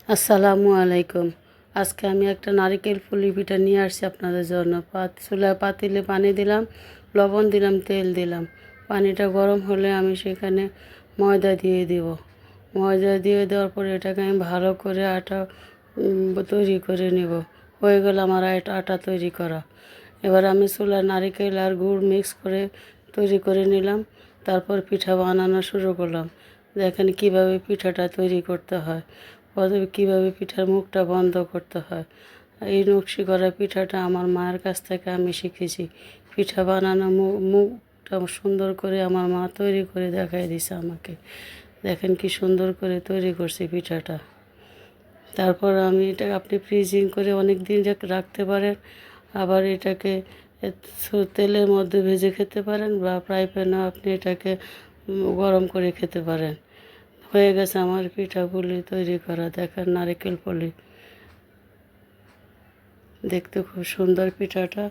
আসসালামু আলাইকুম। আজকে আমি একটা নারিকেল পুলি পিঠা নিয়ে আসছি আপনাদের জন্য। চুলায় পাতিলে পানি দিলাম, লবণ দিলাম, তেল দিলাম। পানিটা গরম হলে আমি সেখানে ময়দা দিয়ে দিব। ময়দা দিয়ে দেওয়ার পরে এটাকে আমি ভালো করে আটা তৈরি করে নেব। হয়ে গেল আমার আটা তৈরি করা। এবার আমি চুলায় নারিকেল আর গুড় মিক্স করে তৈরি করে নিলাম। তারপর পিঠা বানানো শুরু করলাম। দেখেন কিভাবে পিঠাটা তৈরি করতে হয়, কীভাবে পিঠার মুখটা বন্ধ করতে হয়। এই নকশি করা পিঠাটা আমার মায়ের কাছ থেকে আমি শিখেছি। পিঠা বানানো মুখটা সুন্দর করে আমার মা তৈরি করে দেখাই দিছে আমাকে। দেখেন কি সুন্দর করে তৈরি করছি পিঠাটা। তারপর আমি এটা আপনি ফ্রিজিং করে অনেক দিন রাখতে পারেন। আবার এটাকে তেলের মধ্যে ভেজে খেতে পারেন, বা ফ্রাই প্যানেও আপনি এটাকে গরম করে খেতে পারেন। হয়ে গেছে আমার পিঠাগুলি তৈরি করা। দেখেন নারকেল পুলি, দেখতে খুব সুন্দর পিঠাটা।